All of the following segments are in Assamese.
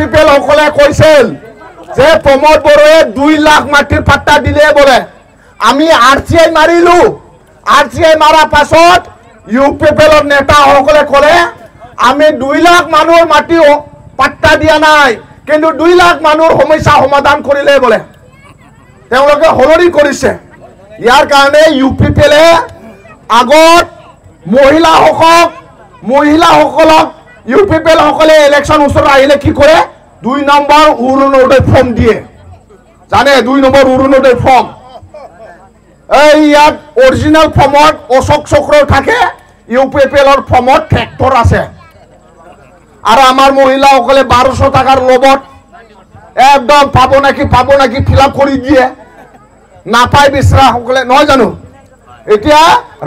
পিপল সকলে কৈছিল যে প্ৰমোদ বড়োৱে 2 লাখ মাটিৰ পাট্টা দিলে বলে আমি আৰচিআই মাৰিলো আৰচিআই মাৰা পাছত ইউ পিপলৰ নেতা সকলে ক'লে আমি 2 লাখ মানুহৰ মাটি পাট্টা দিয়া নাই কিন্তু 2 লাখ মানুহৰ সমস্যা সমাধান কৰিলে বলে তেওঁলোকে হলৰি কৰিছে ইয়াৰ কাৰণে ইউ পিপলে আগত মহিলাসকলক ইউ পিপল সকলে ইলেকশন ওচৰত আহিলে কি কৰে 2 নম্বৰ অৰুণোদয় ফৰ্ম দিয়ে জানে 2 নম্বৰ অৰুণোদয় ফৰ্ম এই ইয়াত অৰিজিনাল ফৰ্মত অশোক চক্ৰ থাকে ইউ পিপলৰ ফৰ্মত ট্ৰেক্টৰ আছে আৰু আমাৰ মহিলাসকলে 1200 টাকাৰ লবত একদম পাব নাকি ফিল আপ কৰি দিয়ে নাপাই বিচৰা সকলে নহয় জানো এতিয়া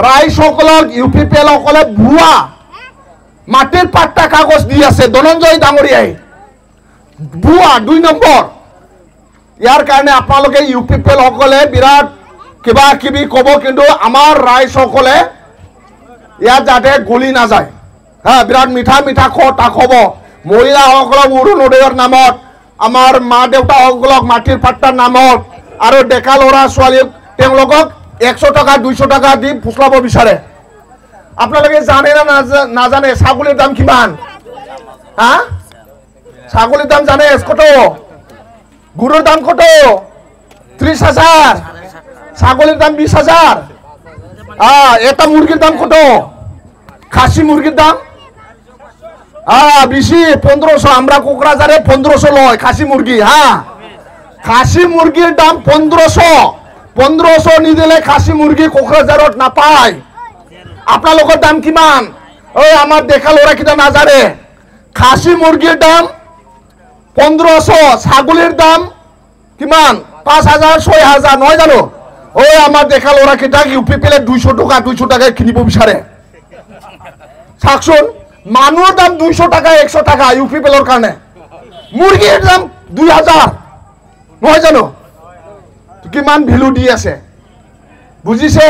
ৰাইজসকলক ইউ পিপল সকলে ভুৱা মাটিৰ পাট্টা কাগজ দি আছে ধনঞ্জয় ডাঙৰীয়াই ভুৱা 2 নম্বৰ ইয়াৰ কাৰণে আপোনালোকে ইউ পিপল সকলে বিৰাট কিবা কিবি ক'ব কিন্তু আমাৰ ৰাইজসকলে ইয়াত যাতে গলি না যায় হ্যাঁ বিৰাট মিঠা কথা ক'ব মহিলাসকলক অৰুণোদয়ৰ নামত আমাৰ মা দেউতাসকলক মাটিৰ পাট্টাৰ নামত আৰু ডেকা ল'ৰা ছোৱালীক তেওঁলোকক 100 টাকা 200 টাকা দি ফুসলাব বিচাৰে আপোনালোকে জানে না নাজানে ছাগলীৰ দাম কিমান হ্যাঁ ছাগলীৰ দাম জানে কত গুৰুৰ দাম কত 30,000 ছাগলীৰ দাম 20,000 এটা মুরগির দাম কত খাসি মুরগির দাম বেশি 1500 আমরা কোকরাঝারে 1500 লয় খাসি মুরগি হ্যাঁ খাসি মুরগির দাম 1500 নিদিলে খাসি মুরগি কোকরাঝারত নাপায় আপনাদের দাম কিমান ওই আমার দেখা লড়া কিটা নাজানে খাসি মুরগির দাম 1500 ছাগলের দাম কিমান 5000 6000 নয় জানো ওই আমার দেখা লড়া কিটা ইউপি পেলে 200 টাকায় কিনিব বিচারে চাকচোন মানুষের দাম 200 টাকা 100 টাকা ইউপি পেলর কারণে মুরগির দাম 2000 নহয় জানো কিমান ভ্যালু দি আছে বুঝিছে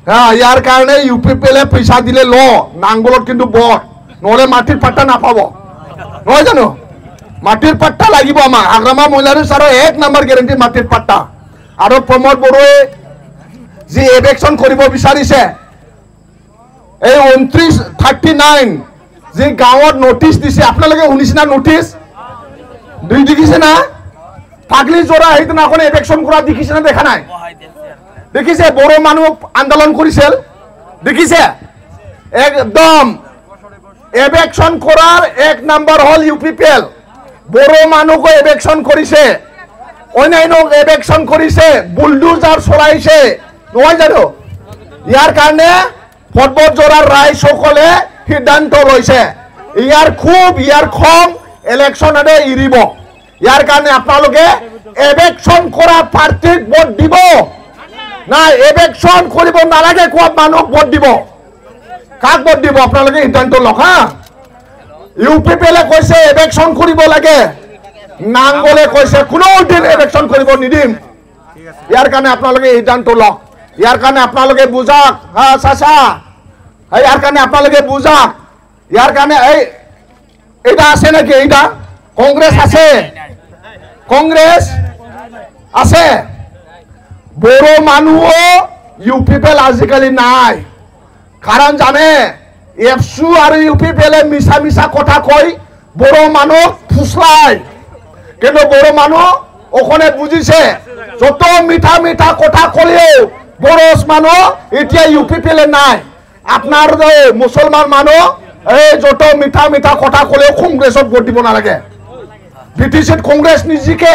হ্যাঁ ইয়ার কারণে ইউপি পেলে পয়সা দিলে ল নাঙ্গলত কিন্তু বট নহলে মাটির পাট্টা নাপাব নহয় জানো মাটির পাট্টা লাগিব আমার আগ্রামা মহিলার সার 1 নম্বর গ্যারান্টি মাটির পাট্টা আর প্রমোদ বড়োয়ে যে এভেকশন করিব বিচাৰিছে এই 2939 যে গাঁৱত নোটিস দিছে আপোনালোকে শুনিছে না নোটিস দুই দেখিছে না পাগলি জোড়া সেইদিনা কোনে এভেকশন কৰা দেখিছে না দেখা নাই দেখিছে বড়ো মানুহ আন্দোলন কৰিছিল দেখিছে একদম এভেকশন কৰাৰ 1 নম্বৰ হল ইউপিপিএল বড়ো মানুহক এভেকশন কৰিছে অন্যান্য এভেকশন কৰিছে বুলডোজাৰ চলাইছে নহয় জানো ইয়াৰ কাৰণে পৰ্বত জোড়াৰ ৰাইজ সকলে সিদ্ধান্ত লৈছে ইয়াৰ খং ইলেকশন আদে ইৰিব ইয়াৰ কাৰণে আপোনালোকে এভেকশন কৰা পাৰ্টিক ভোট দিব না এভেকশন কৰিব নালাগে কোৱা মানুহ ভোট দিব কাক ভোট দিব আপোনালোকে সিদ্ধান্ত লওক হা ইউপিপিএলে কৈছে এভেকশন কৰিব লাগে নাঙ্গলে কৈছে কোনো দিন এভেকশন কৰিব নিদিম ইয়াৰ কাৰণে আপোনালোকে সিদ্ধান্ত লওক ইয়াৰ কাৰণে আপোনালোকে বুজাক হা চাচা ইয়াৰ কাৰণে আপোনালোকে বুজাক ইয়াৰ কাৰণে এইটা আছে নাকি এইটা কংগ্রেস আছে বড়ো মানুহ ইউপিপিএল আজিকালি নাই কারণ জানে এফসু আর ইউপিপিএলে মিছা কথা কই বড়ো মানুহ ফুসলাই কিন্তু বড়ো মানুহ ওখানে বুঝিছে যত মিঠা কথা কলেও বড়ো মানুহ এতিয়া ইউপিপিএলে নাই আপনার মুসলমান মানুহ যত মিঠা কথা কলেও কংগ্রেসত ভোট দিব নালাগে ব্রিটিশত কংগ্রেস নিজিকে